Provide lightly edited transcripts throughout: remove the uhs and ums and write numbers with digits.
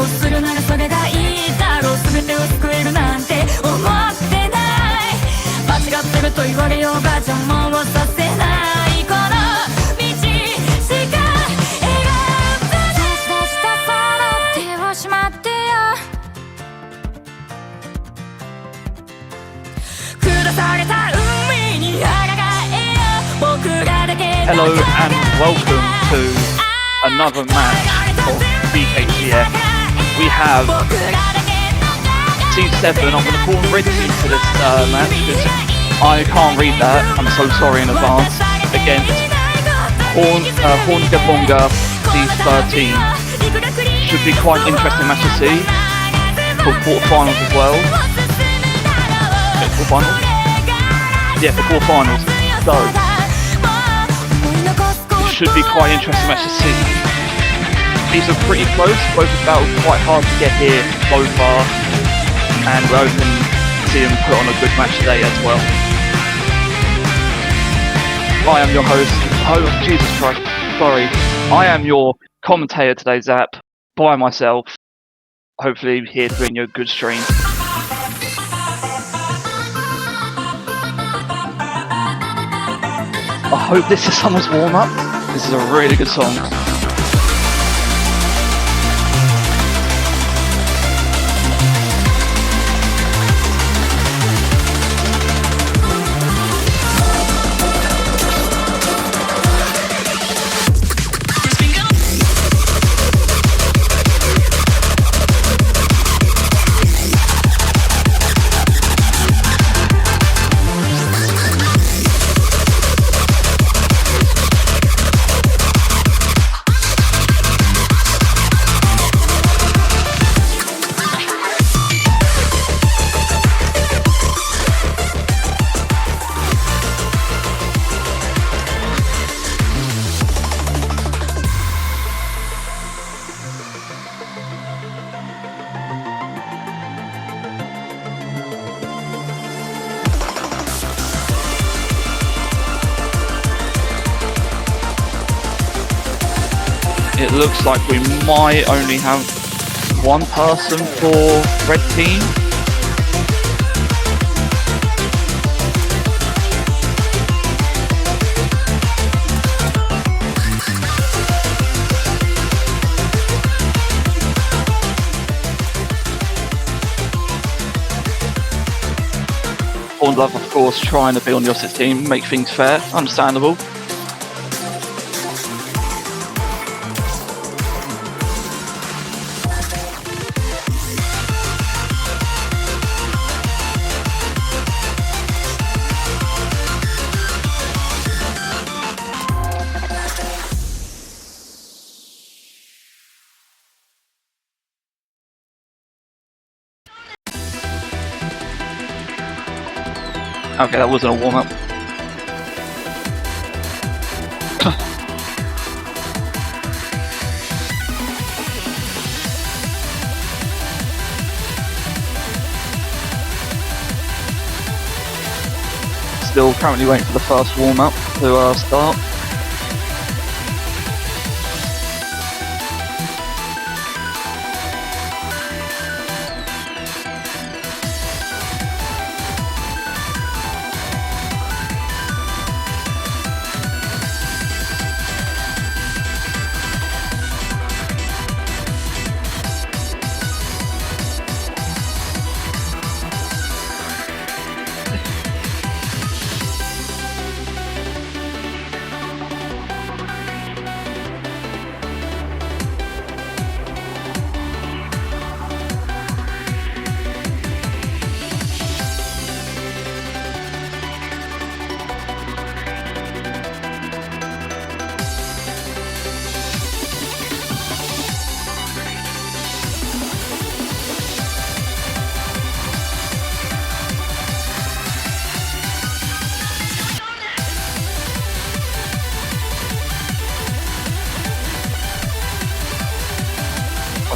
をするならそれがいいだろう。全てを救えるなんて思ってない。間違ってると言われようが邪魔をさせないこの道しか選ばない。差し出したその手をしまってよ。下された海に抗えよ。僕らだけ Hello and welcome to another match of BKTF. We have Team 7, I'm going to call them Red Team for this match because I can't read that, I'm so sorry in advance, against Hornedgabonga C13. Should be quite an interesting match to see for quarterfinals as well. Quarterfinals? Yeah, for quarterfinals. So, should be quite an interesting match to see. These are pretty close, both have battled quite hard to get here so far, and we're hoping to see them put on a good match today as well. I am your host, Jesus Christ, sorry, I am your commentator today, Zap, by myself, hopefully here to bring you a good stream. I hope this is someone's warm-up. This is a really good song. It looks like we might only have one person for Red Team. Hornedgabonga, of course, trying to be on the opposite team, make things fair, understandable. Okay, that wasn't a warm-up. Still currently waiting for the first warm-up to start.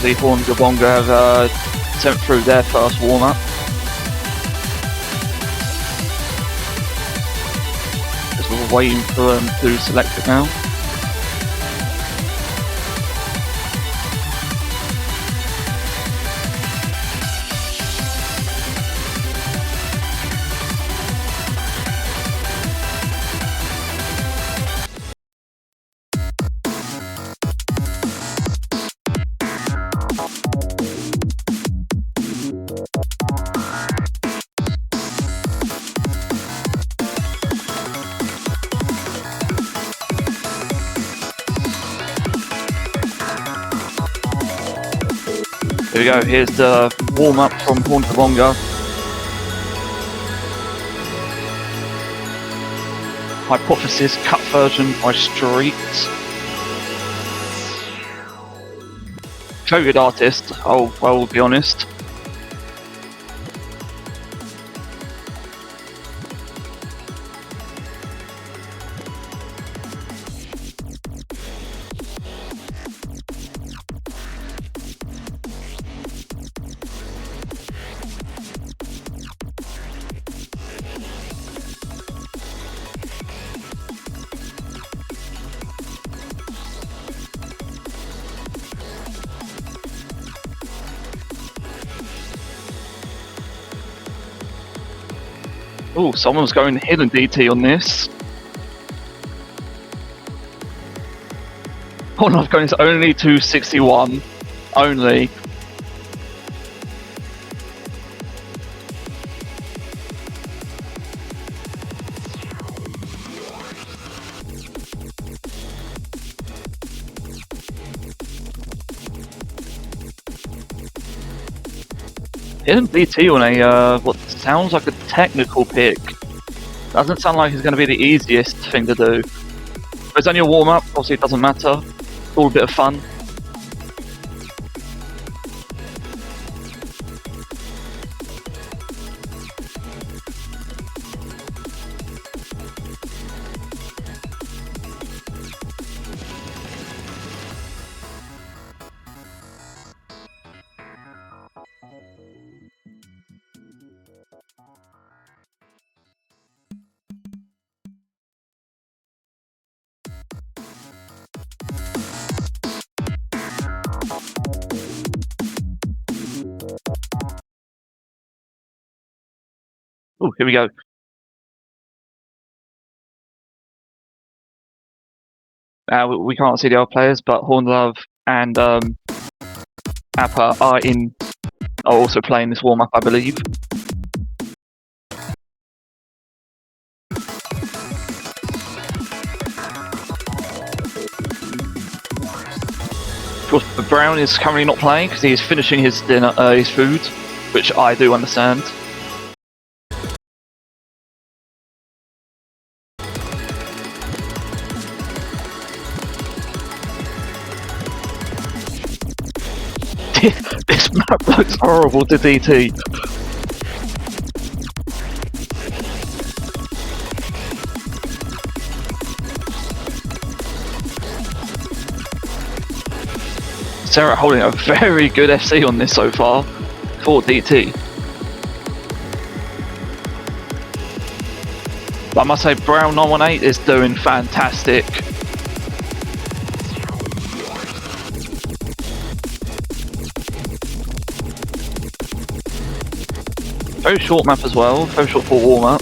The Hornedgabonga have sent through their first warm-up. Just we're waiting for them to select it now. Here we go, here's the warm-up from Hornedgabonga. Hypothesis cut version by Street. Very good artist, I'll be honest. Oh, someone's going hidden DT on this. Oh no, going to only 261. Only. Hidden DT on a what sounds like a technical pick. Doesn't sound like it's going to be the easiest thing to do. But it's only a warm up, obviously it doesn't matter. It's all a bit of fun. Oh, here we go. We can't see the other players, but Hornlove and Appa are also playing this warm up, I believe. Of course, Brown is currently not playing because he is finishing his dinner, his food, which I do understand. This map looks horrible to DT. Sarah holding a very good FC on this so far for DT. But I must say Brown 918 is doing fantastic. Very short map as well, very short for warm up.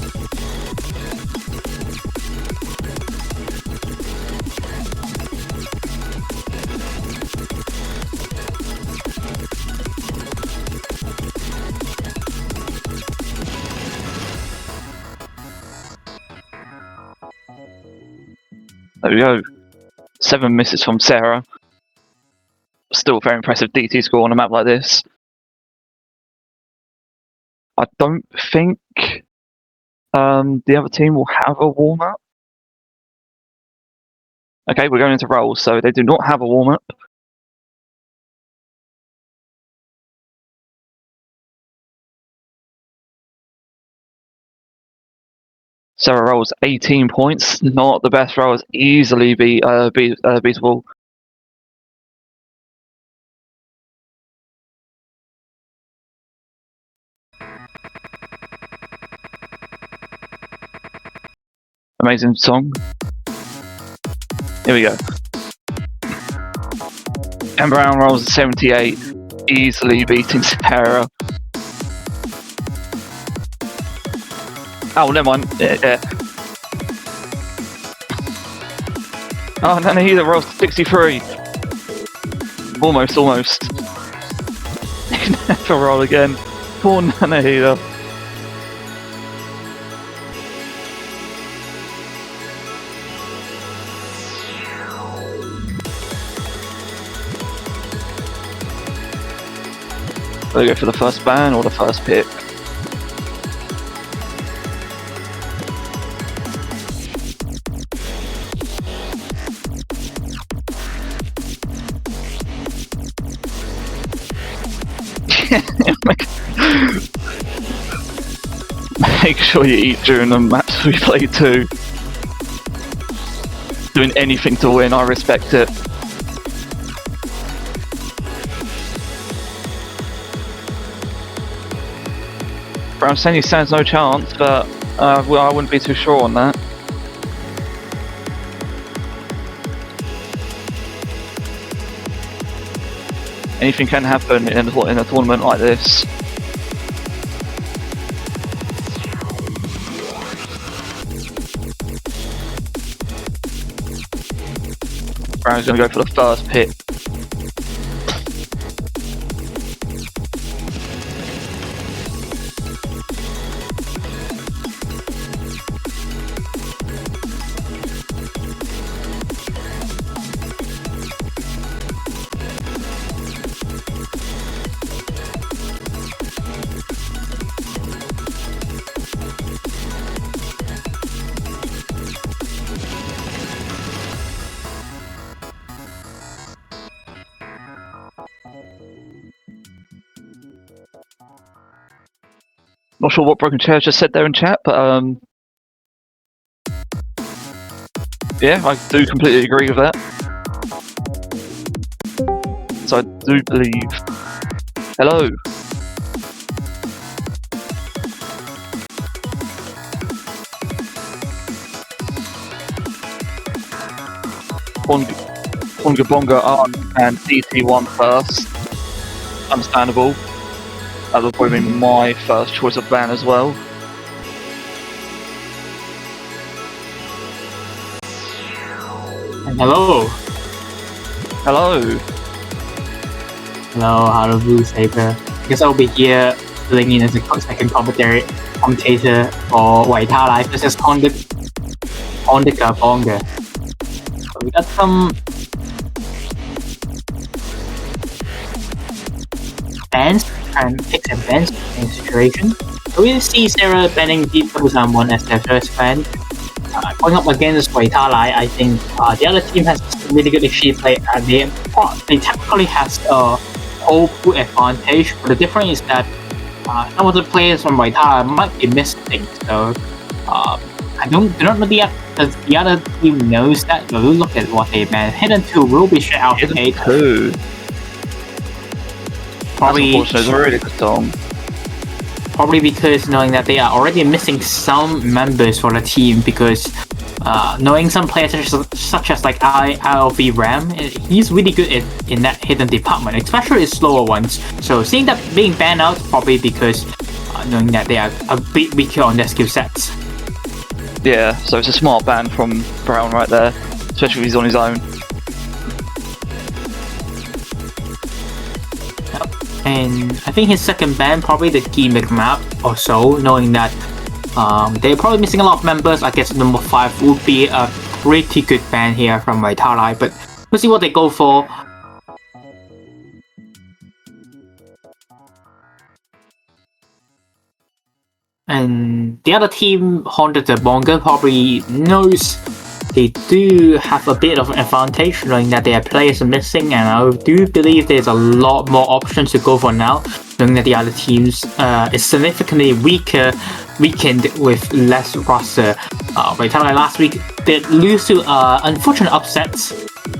There we go. 7 misses from Sarah. Still very impressive DT score on a map like this. I don't think the other team will have a warm-up. Okay, we're going into rolls, so they do not have a warm-up. Sarah rolls 18 points, not the best rolls, easily beatable. Amazing song. Here we go. And Brown rolls 78, easily beating Sarah. Oh, never mind. Yeah. Oh, Nanahida rolls 63. Almost. Never roll again. Poor Nanahida. Do I go for the first ban or the first pick? Make sure you eat during the match we play too. Doing anything to win, I respect it. Brown saying he stands no chance, but well, I wouldn't be too sure on that. Anything can happen in a tournament like this. Brown's going to go for the first pick. Not sure what Broken Chair just said there in chat, but yeah, I do completely agree with that. So I do believe. Hello. Hornedgabonga and DT1 first. Understandable. That would probably be my first choice of ban as well. Hello. Hello. Hello, Hello Blue Saber. I guess I'll be here filling in as a second commentator for Waita Live versus Hornedgabonga. So we got some bans and picks and bans in the situation. So we see Sarah banning Deep Someone as their first ban. Going up against Waita Live, I think the other team has really good XG play and they technically have a whole pool advantage, but the difference is that some of the players from Waita Live might be missing. So I do not know the other team knows that, but we'll look at what they ban. Hidden 2 will be straight out of the gate. Probably, that's unfortunate. It's a really good song. Probably because knowing that they are already missing some members for the team, because knowing some players such as like ILV Ram, he's really good in that hidden department, especially his slower ones. So seeing that being banned out, probably because knowing that they are a bit weaker on their skill sets. Yeah, so it's a smart ban from Brown right there, especially if he's on his own. And I think his second ban, probably the gimmick map or so, knowing that they're probably missing a lot of members. I guess number 5 would be a pretty good ban here from Waita Live, but we'll see what they go for. And the other team, Hornedgabonga, probably knows they do have a bit of an advantage, knowing that their players are missing, and I do believe there's a lot more options to go for now, knowing that the other teams is significantly weakened with less roster. Waita Live last week did lose to unfortunate upsets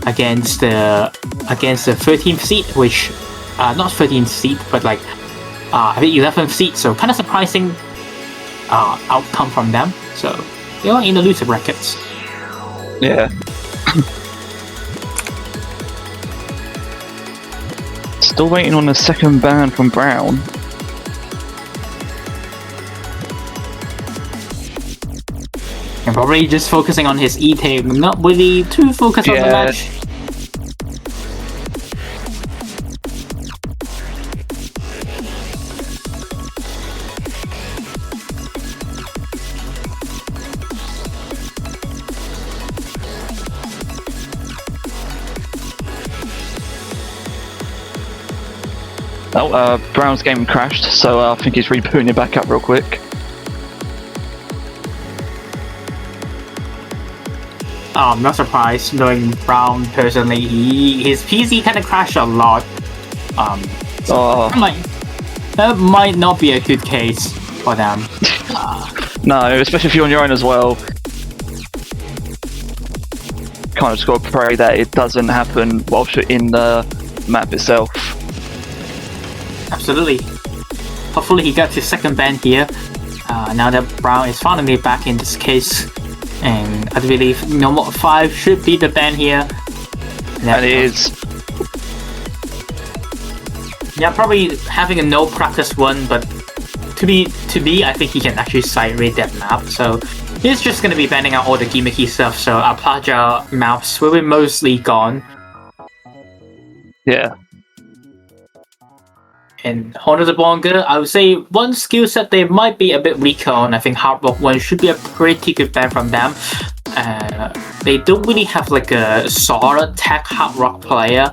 against the 13th seed, which not 13th seed, but like I think 11th seed, so kind of surprising outcome from them. So they are in the loser brackets. Yeah. Still waiting on the second ban from Brown. And probably just focusing on his eating, not really too focused on the match. Oh, Brown's game crashed, so I think he's rebooting it back up real quick. I'm not surprised, knowing Brown personally. His PC kind of crashed a lot. That might not be a good case for them. No, especially if you're on your own as well. Kind of just got to pray that it doesn't happen whilst you're in the map itself. Absolutely. Hopefully he gets his second ban here. Now that Brown is finally back in this case. And I believe number 5 should be the ban here. And it is. Yeah, probably having a no practice one, but to me, I think he can actually side rate that map. So he's just gonna be banning out all the gimmicky stuff. So our Plaja maps will be mostly gone. Yeah. And Hornedgabonga, I would say one skill set they might be a bit weaker on. I think Hard Rock 1 should be a pretty good ban from them. They don't really have like a solid tech Hard Rock player.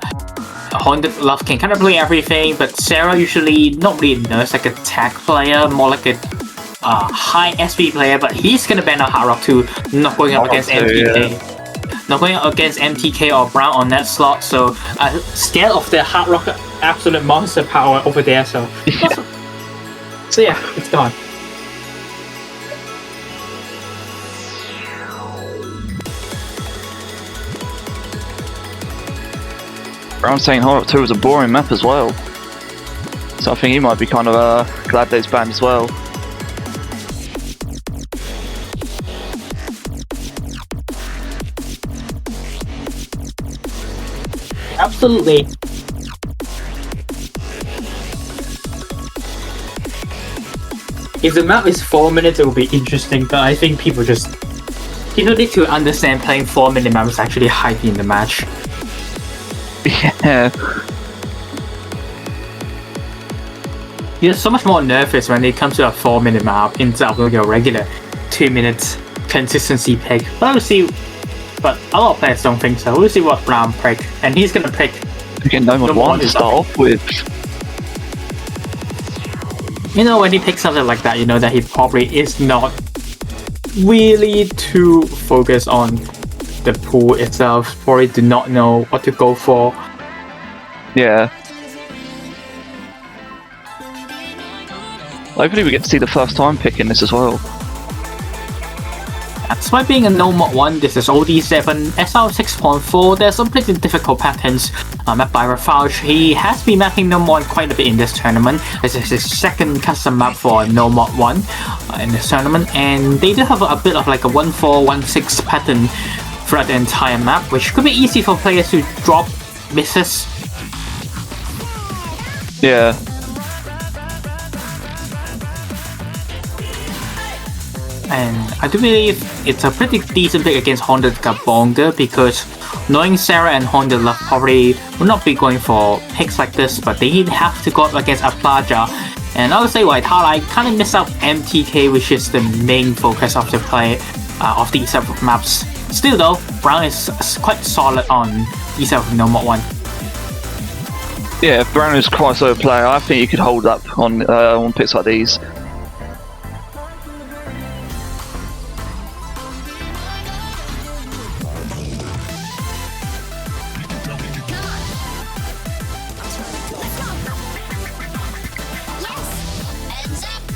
Haunted Love can kind of play everything, but Sarah usually not really knows like a tech player, more like a high SP player, but he's gonna ban out Hard Rock 2, not going up against MTK. Yeah. Not going up against MTK or Brown on that slot, so scared of the Hard Rock absolute monster power over there, so so yeah, it's gone. Brown's saying Hard Rock 2 was a boring map as well. So I think he might be kind of glad that it's banned as well. Absolutely. If the map is 4 minutes, it will be interesting, but I think people need to understand playing 4-minute map is actually hyping the match. Yeah. You're so much more nervous when it comes to a 4-minute map instead of like a regular 2 minutes consistency pick. But we'll see. But a lot of players don't think so. We'll see what Brown pick, and he's gonna pick. Again, no one to start off with. You know, when he picks something like that, you know that he probably is not really too focused on the pool itself. Probably do not know what to go for. Yeah. Hopefully we get to see the first time picking this as well. Despite being a no mod 1, this is OD7, SR 6.4, there's some pretty difficult patterns mapped by Rafauge. He has been mapping no mod quite a bit in this tournament. This is his second custom map for no mod 1 in this tournament, and they do have a bit of like a 1-4-1-6 pattern throughout the entire map, which could be easy for players to drop misses. Yeah. And I do believe it's a pretty decent pick against Hornedgabonga, because knowing Sarah and Honda Love probably will not be going for picks like this, but they have to go up against Aplaja. And I would say White Heart, I kind of miss out MTK, which is the main focus of the play of these type of maps. Still though, Brown is quite solid on these type of no mod 1. Yeah, Brown is quite a solid player. I think he could hold up on picks like these.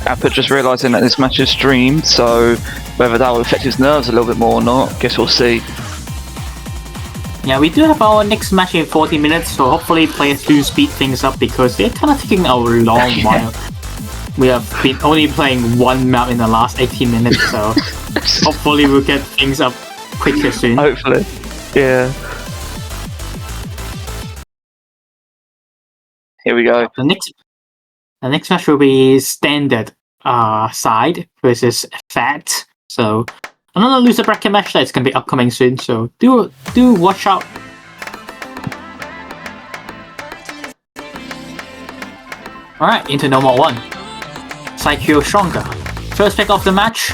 Apple just realising that this match is streamed, so whether that will affect his nerves a little bit more or not, guess we'll see. Yeah, we do have our next match in 40 minutes, so hopefully players do speed things up, because they're kind of taking a long while. We have been only playing one map in the last 18 minutes, so hopefully we'll get things up quicker soon. Hopefully, yeah. Here we go. The next match will be Standard side versus Fat. So another loser bracket match that's gonna be upcoming soon. So do watch out. Alright, into no mod 1. Psycho Stronger. First pick of the match.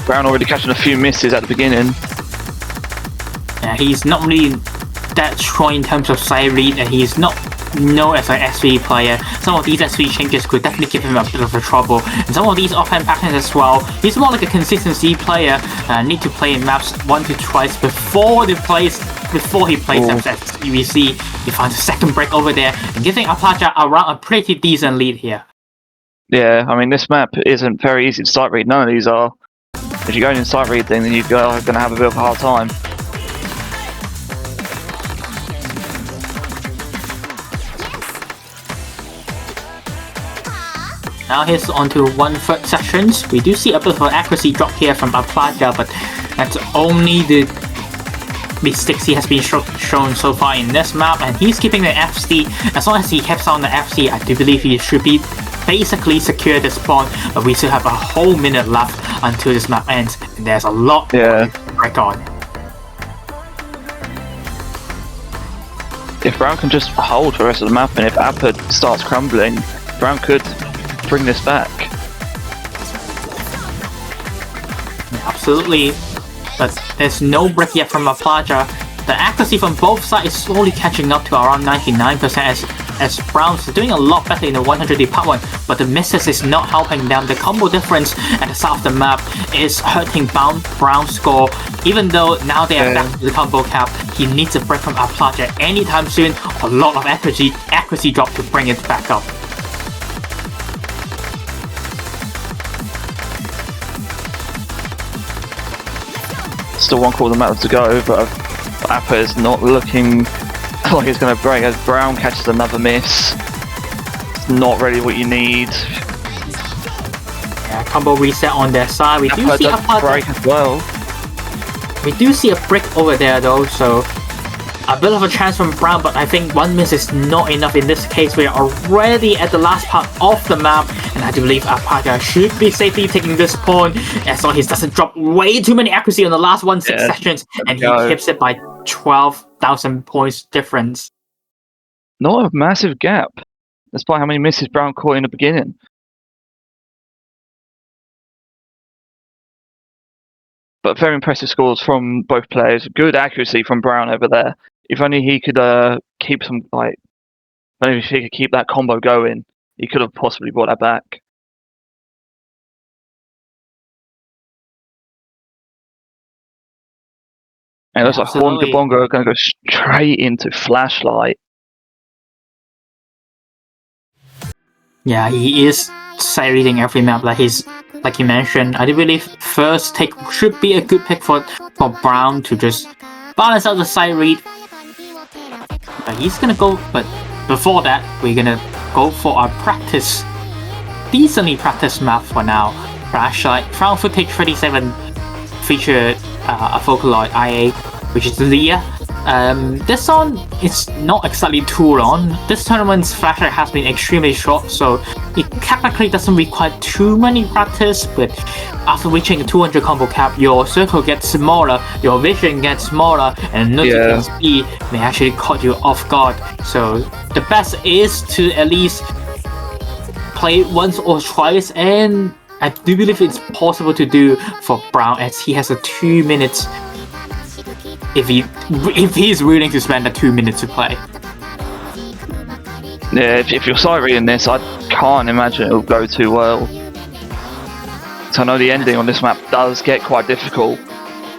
Brown already catching a few misses at the beginning. Yeah, he's not really that strong in terms of side read, and he's not known as an SV player, some of these SV changes could definitely give him a bit of a trouble. And some of these offhand patterns as well, he's more like a consistency player, need to play in maps 1 to twice before he plays them as UEC. He finds a second break over there and giving Apache around a pretty decent lead here. Yeah, I mean, this map isn't very easy to sight read. None of these are. If you're going in sight read, then you're going to have a bit of a hard time. Now here's onto 1/3 sections. We do see a bit of an accuracy drop here from Aplaja, but that's only the mistakes he has been shown so far in this map, and he's keeping the FC. As long as he keeps on the FC, I do believe he should be basically secure the spawn, but we still have a whole minute left until this map ends, and there's a lot to break on. If Brown can just hold the rest of the map, and if Appa starts crumbling, Brown could bring this back. Yeah, absolutely, but there's no break yet from Aplaja. The accuracy from both sides is slowly catching up to around 99% as Brown's doing a lot better in the 100 department, but the misses is not helping them. The combo difference at the start of the map is hurting Brown's score. Even though now they are back to the combo cap, he needs a break from Aplaja anytime soon. A lot of accuracy drop to bring it back up. Still 1/4 of the map to go, but Appa is not looking like it's going to break as Brown catches another miss. It's not really what you need. Yeah, combo reset on their side. We do see a break as well. We do see a break over there though, so a bit of a chance from Brown, but I think one miss is not enough in this case. We are already at the last part of the map, and I do believe Apaga should be safely taking this pawn, as long as he doesn't drop way too many accuracy on the last 1/6 sections, and he keeps it by 12,000 points difference. Not a massive gap, despite how many misses Brown caught in the beginning. But very impressive scores from both players. Good accuracy from Brown over there. If only he could keep some, maybe if he could keep that combo going, he could have possibly brought that back. And it looks like Hornedgabonga are going to go straight into Flashlight. Yeah, he is sight reading every map like you mentioned. I do believe first take should be a good pick for Brown to just balance out the sight read. But he's gonna go, but before that, we're gonna go for our decently practiced map for now. Flashlight, Found Footage 37 featured a Vocaloid IA, which is Leah. This one is not exactly too long. This tournament's flashlight has been extremely short, so it technically doesn't require too many practice, but after reaching a 200 combo cap, your circle gets smaller, your vision gets smaller, and notice speed may actually caught you off guard. So the best is to at least play once or twice, and I do believe it's possible to do for Brown, as he has a 2 minutes if he's willing to spend the 2 minutes to play. Yeah, if you're sight reading this, I can't imagine it'll go too well. So I know the ending on this map does get quite difficult,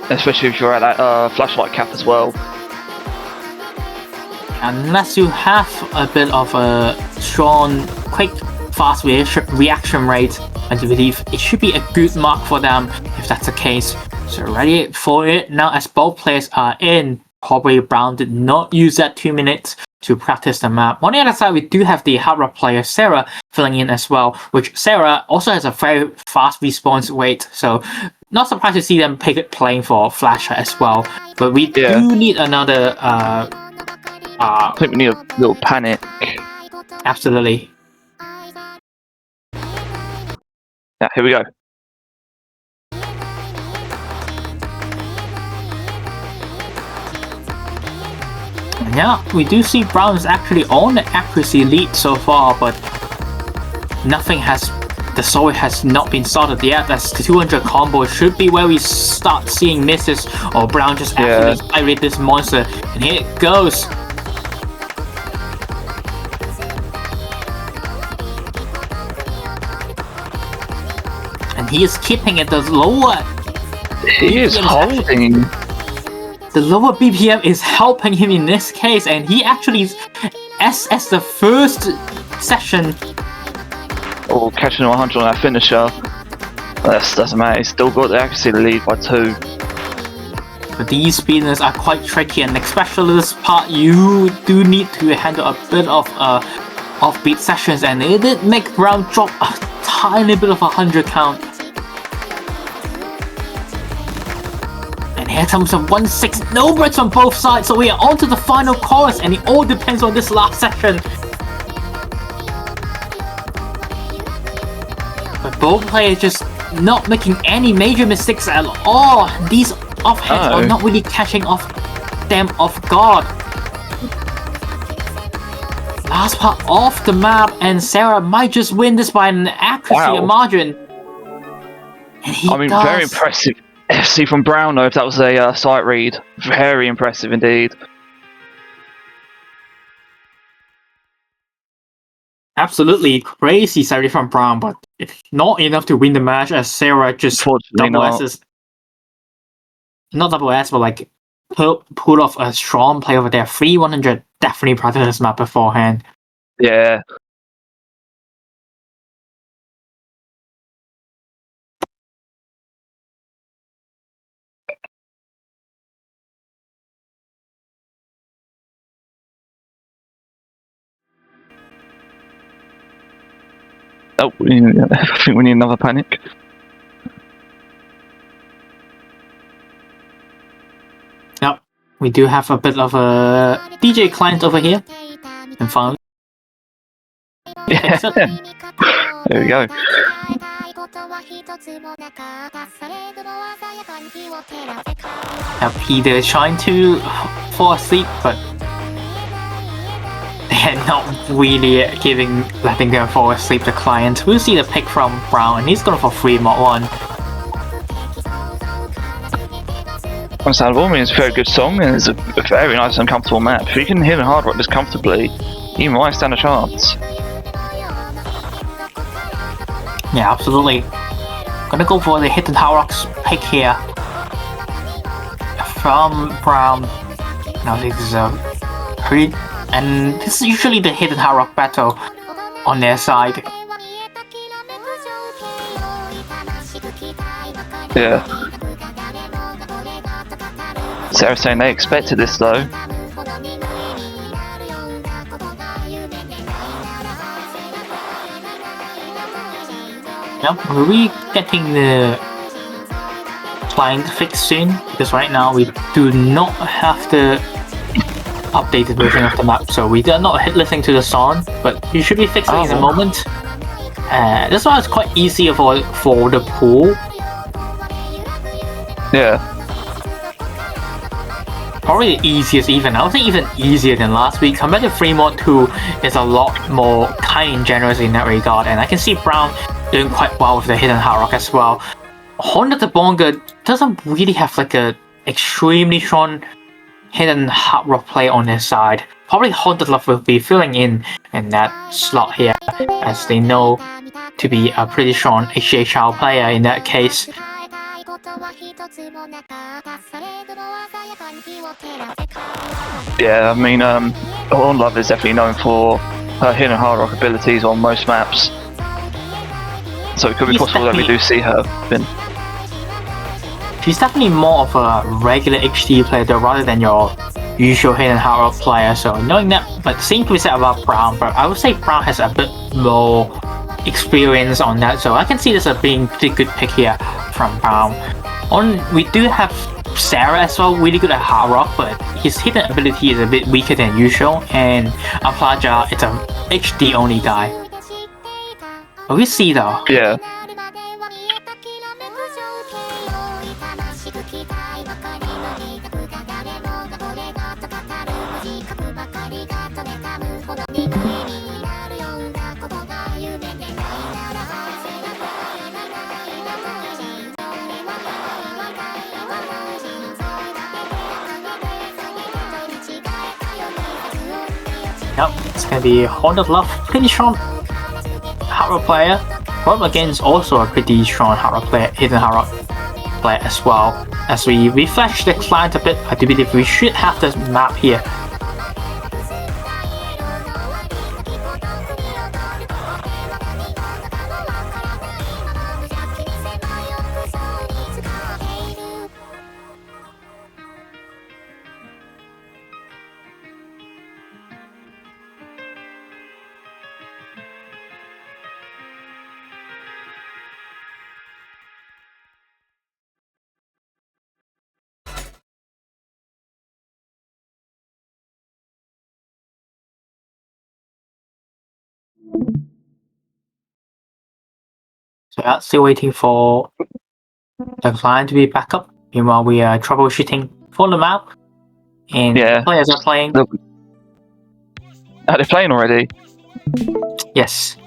especially if you're at that flashlight cap as well. Unless you have a bit of a strong, quick, fast reaction rate, I do believe it should be a good mark for them if that's the case. So ready for it now, as both players are in. Probably Brown did not use that 2 minutes to practice the map. On the other side, we do have the hard rock player Sarah filling in as well, which Sarah also has a very fast response rate, so not surprised to see them playing for Flasher as well. But we do need another I think we need a little panic. Absolutely. Yeah, here we go. Yeah, we do see Brown is actually on the accuracy lead so far, but nothing the story has not been started yet. That's the 200 combo should be where we start seeing misses, or Brown just absolutely sight read this monster, and here it goes. he is keeping it. The lower He is holding. The lower BPM is helping him in this case, and he actually, as the first session. Oh, catching 100 on that finisher. Doesn't matter. He's still got the accuracy to lead by 2. But these speeders are quite tricky, and especially this part, you do need to handle a bit of offbeat sessions, and it did make Brown drop a tiny bit of 100 count. And here comes a 1-6, no breaks on both sides, so we are on to the final chorus, and it all depends on this last section. But both players just not making any major mistakes at all. These offheads are not really catching them off guard. Last part off the map, and Sarah might just win this by an accuracy margin. And very impressive FC from Brown though, if that was a sight read. Very impressive indeed. Absolutely crazy Sarah from Brown, but not enough to win the match, as Sarah just double S's. Not double S, but like pull off a strong play over there. 3-100 definitely practiced this map beforehand. Yeah. Oh, I think we need another panic. Yep, we do have a bit of a DJ client over here. And finally, yeah. There we go. Yep, either trying to fall asleep, but they're not really letting them fall asleep, the client. We'll see the pick from Brown, and he's going for 3 mod 1. Understandable. I mean, it's a very good song, and it's a very nice and comfortable map. If you can hit a hard rock this comfortably, you might stand a chance. Yeah, absolutely. Gonna go for the hidden hard rocks pick here from Brown. Now this is and this is usually the hidden hard rock battle on their side. Yeah. Sarah saying they expected this though. Yep, we'll be getting the client fixed soon, because right now we do not have the updated version of the map, so we are not listening to the song, but you should be fixing it in a moment. This one is quite easy for the pool. Yeah. Probably the easiest even. I would say even easier than last week. Compared to 3 mod 2 is a lot more kind and generous in that regard, and I can see Brown doing quite well with the hidden hard rock as well. Hornedgabonga doesn't really have like a extremely strong hidden hard rock play on his side. Probably Haunted Love will be filling in that slot here, as they know to be a pretty strong HHL player in that case. Yeah, I mean, Horned Love is definitely known for her hidden hard rock abilities on most maps. So it could be possible that we do see her win. She's definitely more of a regular HD player though, rather than your usual hidden hard rock player. So knowing that, but same to be said about Brown, but I would say Brown has a bit more experience on that. So I can see this as being a pretty good pick here from Brown. We do have Sarah as well, really good at hard rock, but his hidden ability is a bit weaker than usual, and Aplaja, it's a HD only guy. But we see though. Yeah. Yep, it's gonna be Haunted Love, pretty strong hard rock player. Rob again is also a pretty strong hard rock player, hidden hard rock player as well. As we refresh the client a bit, I do believe we should have this map here. So yeah, still waiting for the client to be back up. Meanwhile, we are troubleshooting for the map, and players are playing. Are they playing already? Yes.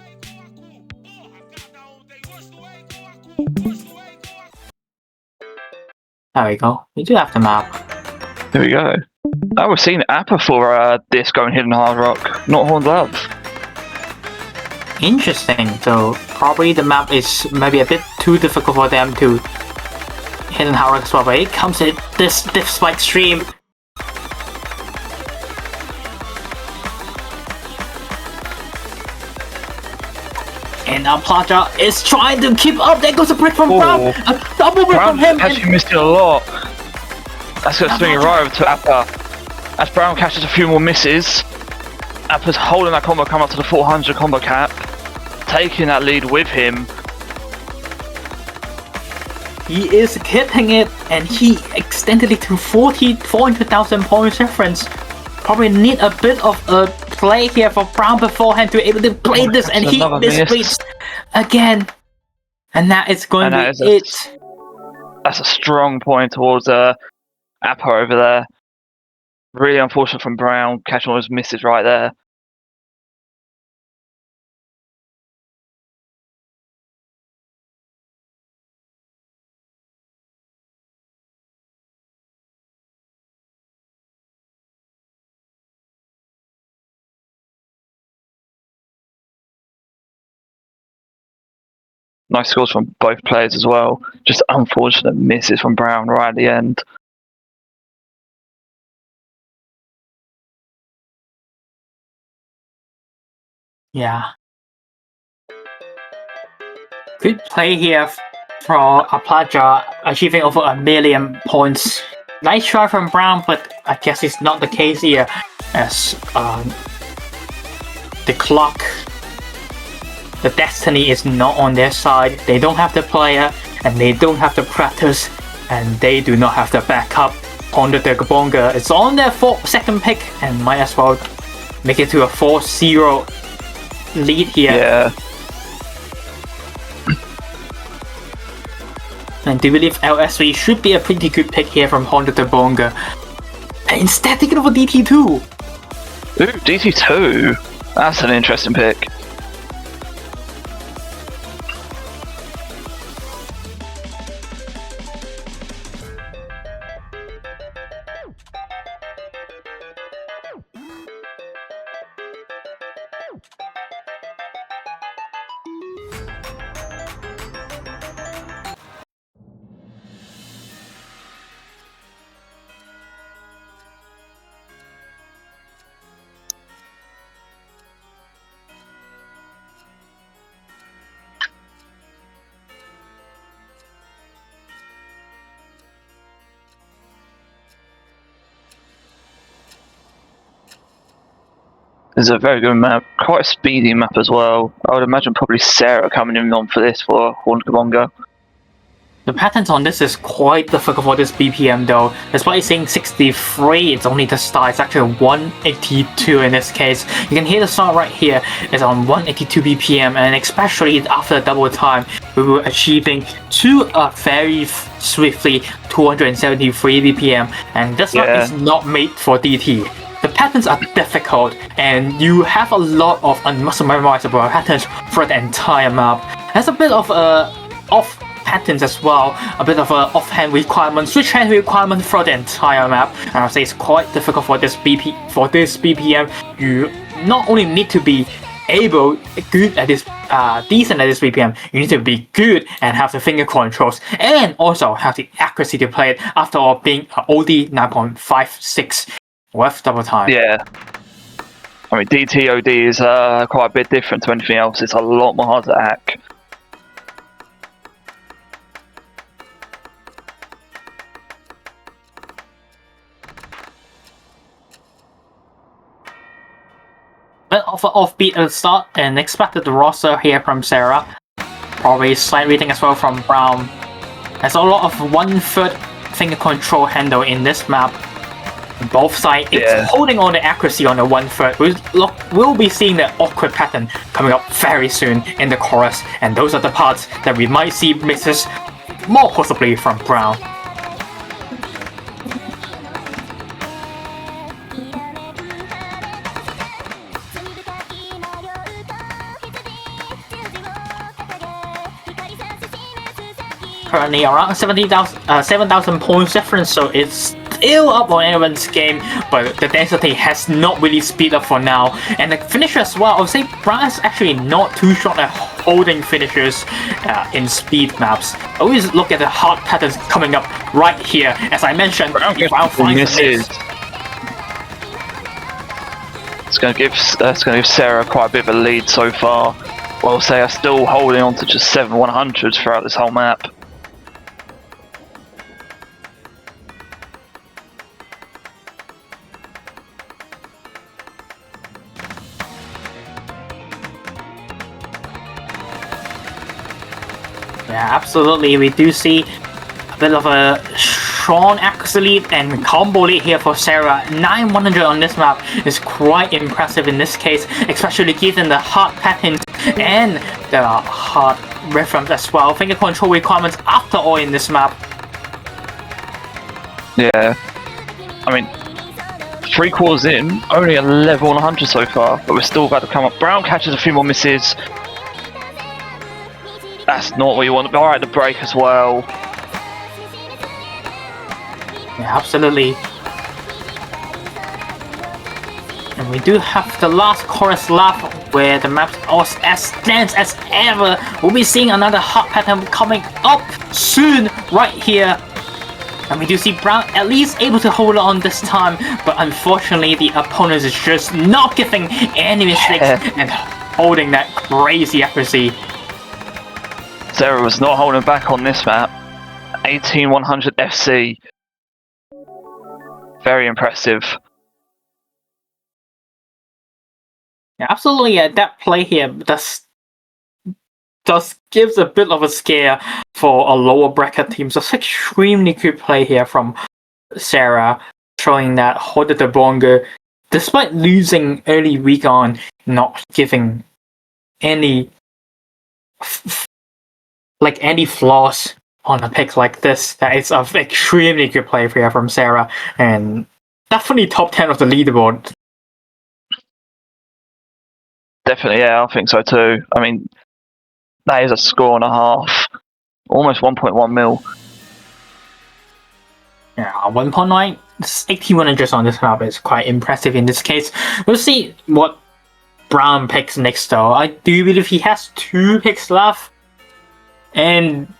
There we go. We do have the map. There we go. I was seeing Appa for this going hidden hard rock, not Horned Love. Interesting. So probably the map is maybe a bit too difficult for them to hidden hard rock as well. But it comes in this diff spike stream. And now Plaja is trying to keep up. There goes a brick from Brown. A double brick from him. Actually missed it a lot. That's going to swing it right over to Appa. As Brown catches a few more misses, Appa's holding that combo, come up to the 400 combo cap, taking that lead with him. He is hitting it, and he extended it to 400,000 points difference. Probably need a bit of a play here for Brown beforehand to be able to play this, and he misplays again. And that is going to be it. That's a strong point towards Appa over there. Really unfortunate from Brown, catching all his misses right there. Nice scores from both players as well. Just unfortunate misses from Brown right at the end. Yeah. Good play here for Plaja, achieving over 1 million points. Nice try from Brown, but I guess it's not the case here, as the clock, the destiny is not on their side. They don't have the player, and they don't have the practice, and they do not have the backup. Hornedgabonga is on their second pick, and might as well make it to a 4-0 lead here. Yeah. And do believe LSV should be a pretty good pick here from Hornedgabonga. And instead taking over DT2. Ooh, DT2. That's an interesting pick. This is a very good map, quite a speedy map as well. I would imagine probably Sarah coming in on for this for Hornedgabonga. The patterns on this is quite difficult for this BPM though. Despite saying 63, it's only the start. It's actually 182 in this case. You can hear the song right here. It's on 182 BPM, and especially after the double time, we were achieving very swiftly 273 BPM, and this map is not made for DT. The patterns are difficult, and you have a lot of muscle memorizable patterns for the entire map. There's a bit of off patterns as well, a bit of offhand requirement, switch hand requirement for the entire map. And I'll say it's quite difficult for this BPM. You not only need to be good at this decent at this BPM, you need to be good and have the finger controls and also have the accuracy to play it, after all being OD 9.56 with double time. Yeah. I mean, DTOD is quite a bit different to anything else. It's a lot more hard to hack. Bit of an offbeat at the start and expected the roster here from Sarah. Probably slight reading as well from Brown. There's a lot of 1/3 finger control handle in this map. Both sides, it's holding on the accuracy on the 1/3. We'll be seeing the awkward pattern coming up very soon in the chorus, and those are the parts that we might see misses more possibly from Brown. Currently around 7,000 points difference, so it's still up on anyone's game, but the density has not really speed up for now. And the finisher as well, I would say Brown's actually not too strong at holding finishers in speed maps. Always look at the hard patterns coming up right here. As I mentioned, Brown finds the miss. It's going to give Sarah quite a bit of a lead so far. Well, say are still holding on to just 7 100s throughout this whole map. Yeah, absolutely. We do see a bit of a strong accuracy lead and combo lead here for Sarah. 9 100 on this map is quite impressive in this case, especially given the hard pattern and the hard reference as well. Finger control requirements after all in this map. Yeah, I mean, 3/4 in, only a level 100 so far, but we're still about to come up. Brown catches a few more misses. That's not what you want. Alright, the break as well. Yeah, absolutely. And we do have the last chorus lap where the map is as dense as ever. We'll be seeing another hot pattern coming up soon right here. And we do see Brown at least able to hold on this time, but unfortunately the opponent is just not giving any mistakes and holding that crazy accuracy. Sarah was not holding back on this map. 18 100 FC. Very impressive. Yeah, absolutely. That play here does gives a bit of a scare for a lower bracket team. So it's extremely good play here from Sarah, showing that Hornedgabonga, despite losing early week on, not giving any any flaws on a pick like this. That is an extremely good play here from Sarah, and definitely top 10 of the leaderboard. Definitely, yeah, I think so too. I mean, that is a score and a half. Almost 1.1 mil. Yeah, 1.9. 81 just on this map is quite impressive in this case. We'll see what Brown picks next though. I do believe he has 2 picks left. And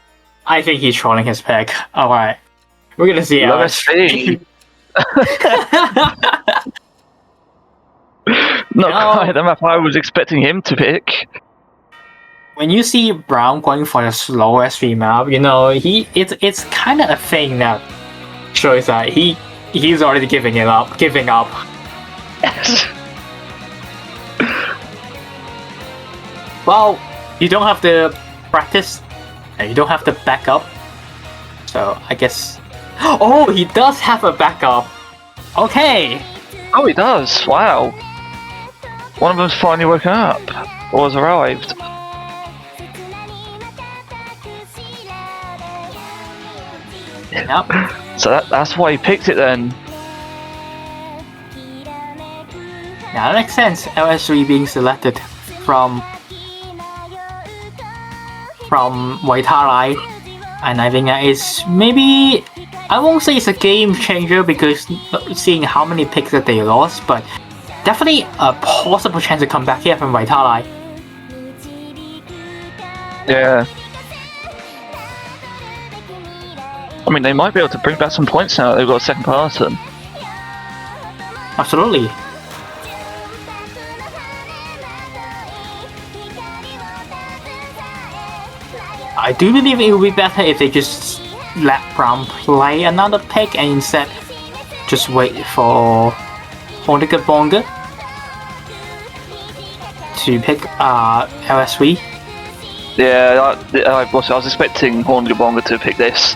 I think he's trolling his pick. Alright. We're gonna see. Let us see. Not quite the map I was expecting him to pick. When you see Brown going for the slow SV map, you know, it's kind of a thing that shows that he's already giving up. Well, you don't have to practice, and you don't have to back up. So I guess. Oh, he does have a backup. Okay. Oh, he does. Wow. One of them's finally woken up, or has arrived. Yep. So that's why he picked it then. Yeah, that makes sense. LS3 being selected from Waitalai, and I think that is maybe, I won't say it's a game changer because seeing how many picks that they lost, but definitely a possible chance to come back here from Waitalai. Yeah. I mean, they might be able to bring back some points now that they've got a second person. Absolutely. I do believe it would be better if they just let Brown play another pick and instead just wait for Hornedgabonga to pick LSV. Yeah, I was expecting Hornedgabonga to pick this.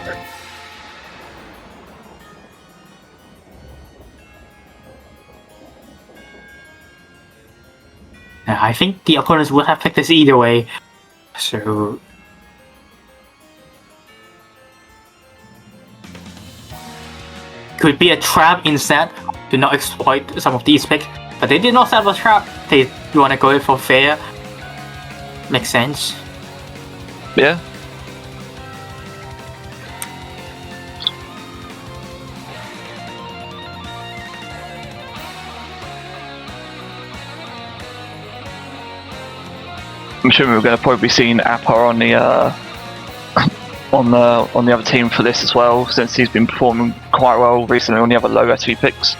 I think the opponents would have picked this either way, so could be a trap instead to not exploit some of these picks, but they did not set up a trap. They want to go for fair. Makes sense. Yeah. I'm assuming we're going to probably be seeing Appa on the on the other team for this as well, since he's been performing quite well recently on the other low SV picks.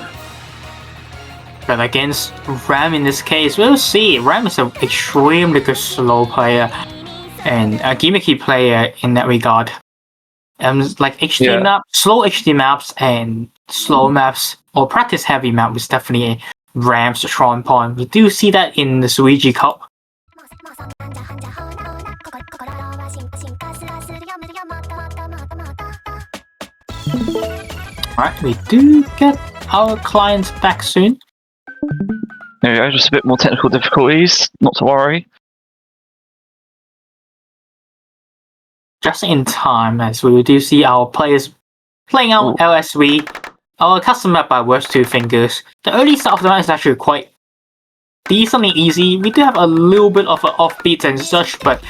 But against Ram in this case, we'll see. Ram is an extremely good slow player and a gimmicky player in that regard. Like HD map, slow HD maps and slow maps or practice heavy map is definitely Ram's strong point. We do see that in the Suiji Cup. Alright, we do get our clients back soon. There we go, just a bit more technical difficulties, not to worry. Just in time, as we do see our players playing out LSV, our custom map by Worst Two Fingers. The early start of the map is actually quite decently easy. We do have a little bit of offbeats and such, but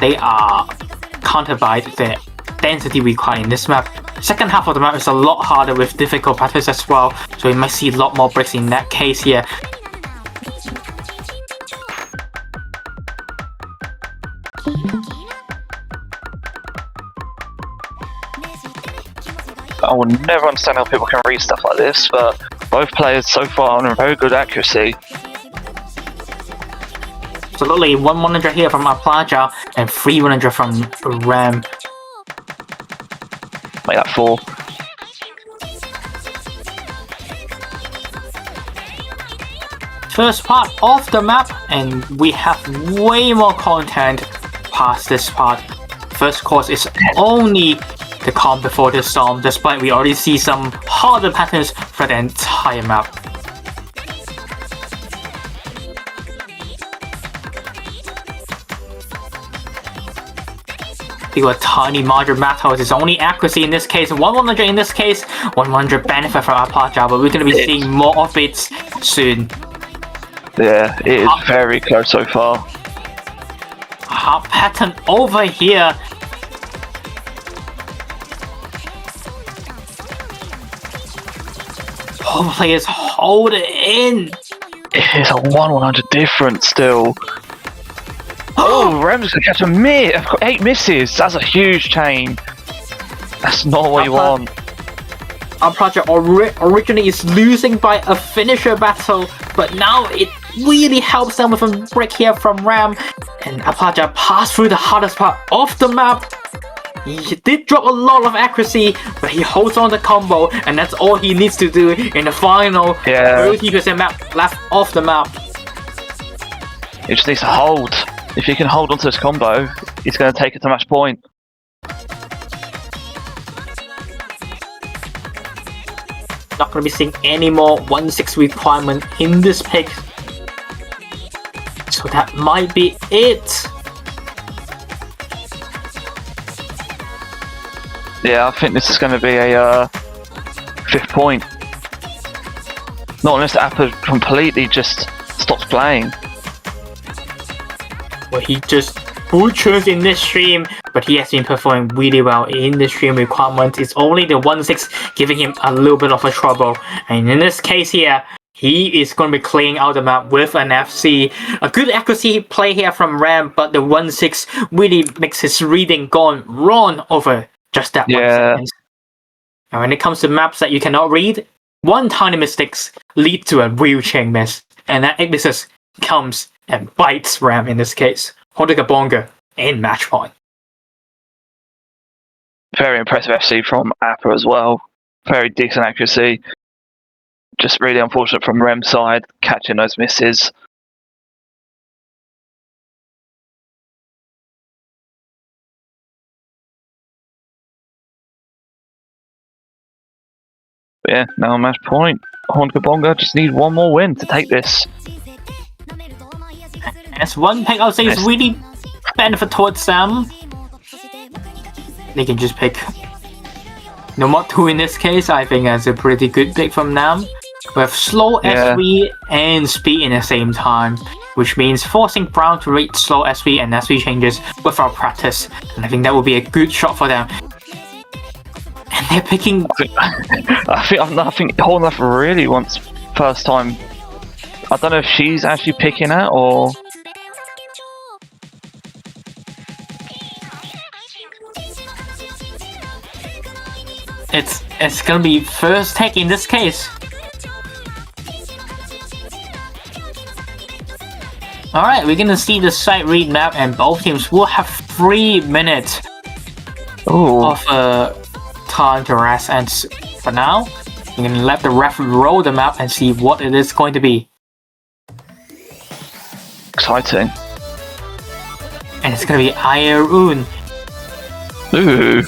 they are countered by the density required in this map. Second half of the map is a lot harder with difficult patterns as well, so we might see a lot more breaks in that case here. I will never understand how people can read stuff like this, but both players so far are very good accuracy. Absolutely, 100 here from Aplaja and 300 from Ram. Make that 4. First part of the map, and we have way more content past this part. First course is only the calm before the storm, despite we already see some harder patterns for the entire map. A tiny margin matters. It's only accuracy in this case, 100 in this case, 100 benefit from Apache, but we're going to be seeing more of it soon. Yeah, it is very close so far. Hard pattern over here. Both players hold it in. It is a 100 difference still. Oh, Ram's gonna catch a miss. I've got 8 misses. That's a huge chain. That's not what you want. Our project originally is losing by a finisher battle, but now it really helps them with a break here from Ram. And Apaja passed through the hardest part of the map. He did drop a lot of accuracy, but he holds on the combo, and that's all he needs to do in the final 30% map left of the map. He just needs to hold. If he can hold onto this combo, he's going to take it to match point. Not going to be seeing any more 1-6 requirement in this pick. So that might be it. Yeah, I think this is going to be a 5th point. Not unless Appa completely just stops playing. Well, he just butchers in this stream, but he has been performing really well in the stream requirement. It's only the 1-6 giving him a little bit of a trouble. And in this case here, He is going to be clearing out the map with an FC. A good accuracy play here from Ram, but the 1-6 really makes his reading gone wrong over just that 1 second. And when it comes to maps that you cannot read, one tiny mistakes lead to a real chain miss. And that 8 misses comes and bites Ram in this case. Hornedgabonga in match point. Very impressive FC from Appa as well. Very decent accuracy. Just really unfortunate from Rem's side, catching those misses. But yeah, now match point. Hornedgabonga just need one more win to take this. As one pick, I would say, is really benefit towards them. They can just pick Nomad 2 in this case. I think that's a pretty good pick from them. We have slow SV and speed in the same time, which means forcing Brown to read slow SV and SV changes without practice. And I think that would be a good shot for them. And they're picking... I think Hornedgabonga really wants first time. I don't know if she's actually picking it or... It's gonna be first take in this case. Alright, we're gonna see the site read map, and both teams will have 3 minutes of time to rest. And for now, we're gonna let the ref roll the map and see what it is going to be. Exciting. And it's gonna be Ayarun. Ooh.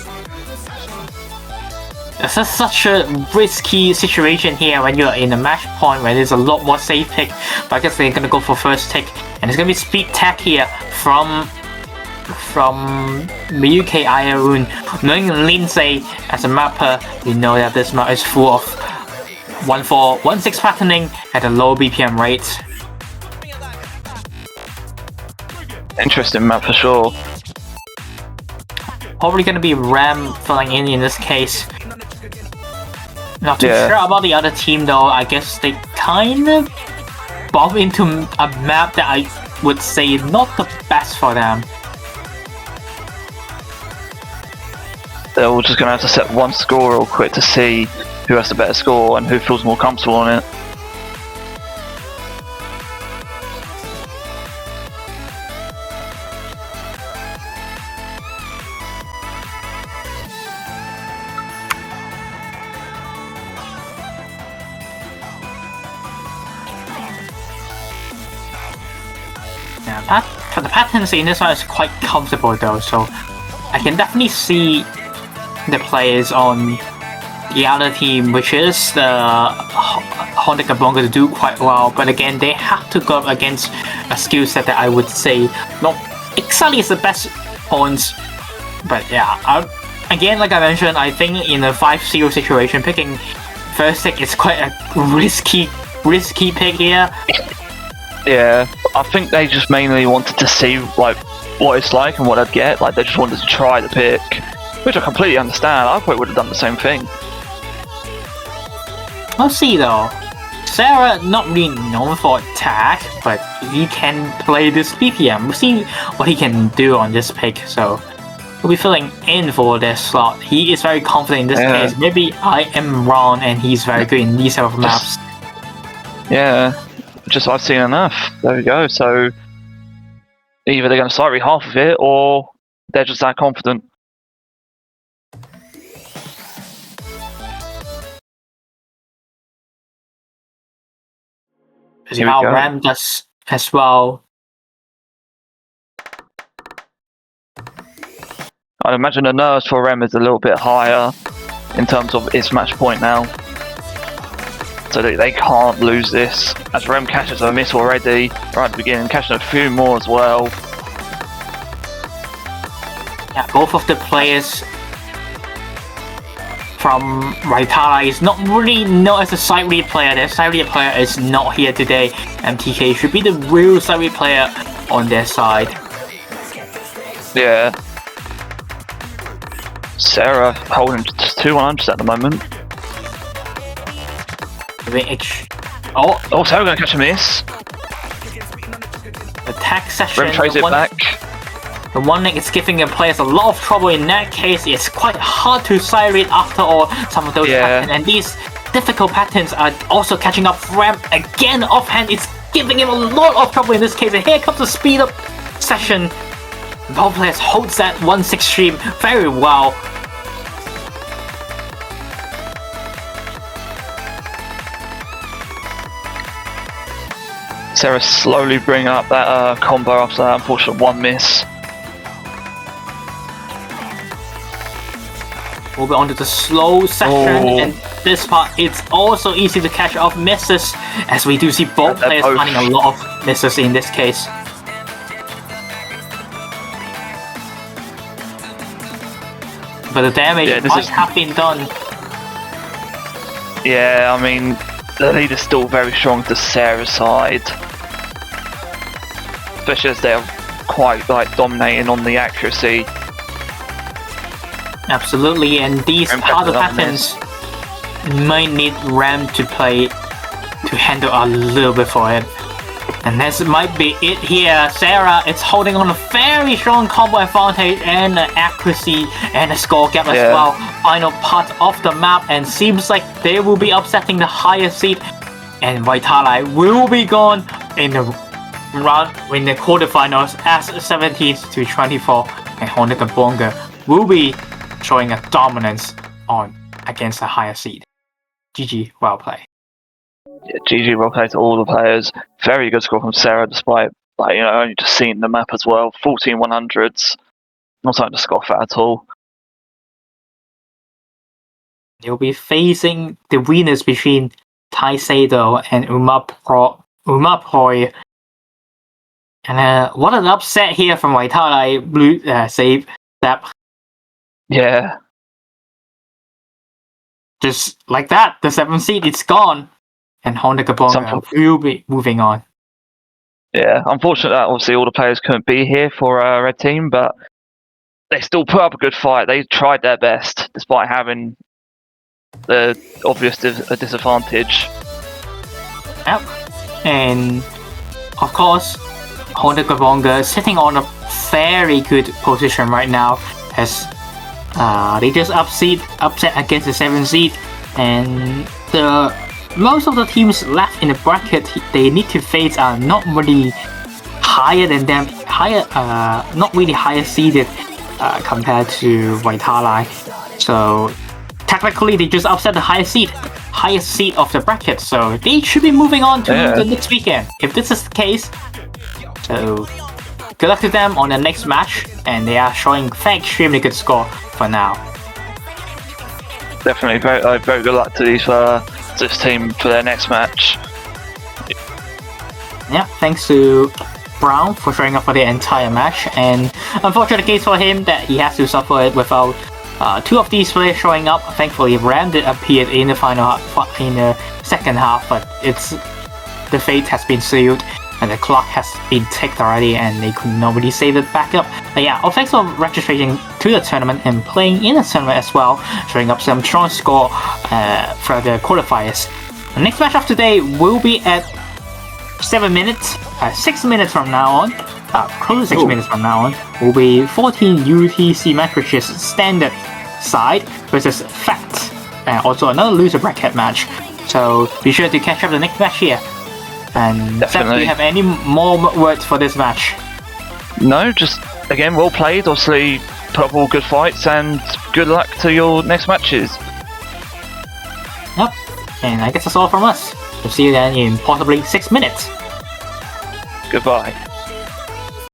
This is such a risky situation here when you're in a match point where there's a lot more safe pick. But I guess they're gonna go for first take, and it's gonna be speed tech here from the UK Ayarun. Knowing Lindsay as a mapper, we know that this map is full of 1-4, 1-6 patterning at a low BPM rate. Interesting map for sure. Probably gonna be Ram filling in this case. Not too sure about the other team though. I guess they kind of bump into a map that I would say not the best for them. They're all just gonna have to set one score real quick to see who has the better score and who feels more comfortable on it. The patterns in this one is quite comfortable though, so I can definitely see the players on the other team, which is the Hornedgabonga, to do quite well. But again, they have to go up against a skill set that I would say not exactly is the best points. But yeah, again, like I mentioned, I think in a 5-0 situation, picking first pick is quite a risky pick here. Yeah, I think they just mainly wanted to see like what it's like and what they'd get. Like they just wanted to try the pick, which I completely understand. I probably would have done the same thing. We'll see though. Sarah not really known for attack, but he can play this BPM. We'll see what he can do on this pick. So we'll be filling in for this slot. He is very confident in this case. Maybe I am wrong, and he's very good in these type of maps. Yeah. Just I've seen enough. There we go. So either they're going to slightly half of it, or they're just that confident. See how Ram does as well. I'd imagine the nerves for Rem is a little bit higher in terms of its match point now. So they can't lose this. As Rem catches a miss already, right at the beginning, catching a few more as well. Yeah, both of the players from Raitara is not really known as a side read player. Their side read player is not here today. MTK should be the real side read player on their side. Yeah. Sarah holding just 2 100s at the moment. Oh, Sarah gonna catch a miss. Attack session. Rem trays it back. The one link is giving the players a lot of trouble. In that case, it's quite hard to side read after all some of those patterns. And these difficult patterns are also catching up. Ram again offhand. It's giving him a lot of trouble in this case. And here comes the speed up session. Both players holds that 1-6 stream very well. Sarah slowly bring up that combo after that unfortunate one miss. Moving on to the slow section, and this part it's also easy to catch off misses, as we do see both players finding a lot of misses in this case. But the damage might have been done. Yeah, I mean, the lead is still very strong to Sarah's side. Especially as they're quite dominating on the accuracy. Absolutely, and these harder patterns might need Ram to play to handle a little bit for it. And this might be it here. Sarah is holding on a very strong combo advantage and accuracy and a score gap as well. Final part of the map, and seems like they will be upsetting the highest seed. And Vitali will be gone in the quarterfinals as 17-24, and Hornedgabonga will be showing a dominance against a higher seed. GG, well played. Yeah, GG, well played to all the players. Very good score from Sarah, despite only just seeing the map as well. 14 100s, not something to scoff at all. They'll be facing the winners between Tai Sado and Umapoi. And what an upset here from Vitali. Blue save that. Yeah. Just like that, the 7th seed, it's gone. And Hornedgabonga will be moving on. Yeah, unfortunately, obviously all the players couldn't be here for Red Team, but they still put up a good fight. They tried their best, despite having the obvious disadvantage. Yep. And, of course, Hornedgabonga sitting on a very good position right now, as they just upset against the 7th seed, and most of the teams left in the bracket they need to face are not really higher than them, not really higher seeded compared to Vitali. So technically they just upset the highest seed of the bracket, so they should be moving on to the next weekend if this is the case. So good luck to them on the next match, and they are showing an extremely good score for now. Definitely, very good luck to this team for their next match. Yeah, thanks to Brown for showing up for the entire match, and unfortunate case for him that he has to suffer it without two of these players showing up. Thankfully, Ram did appear in the second half, but the fate has been sealed. And the clock has been ticked already, and they could not really save it back up. But yeah, thanks for registering to the tournament and playing in the tournament as well, showing up some strong score for the quarterfinals. The next match of today will be at 6 minutes from now on. Close to 6 minutes from now on. Will be 14 UTC match, which is standard side versus Fact, and also another loser bracket match. So be sure to catch up the next match here. And Seth, do you have any more words for this match? No, just again, well played. Obviously, put up all good fights, and good luck to your next matches. Yep, and I guess that's all from us. We'll see you then in possibly 6 minutes. Goodbye.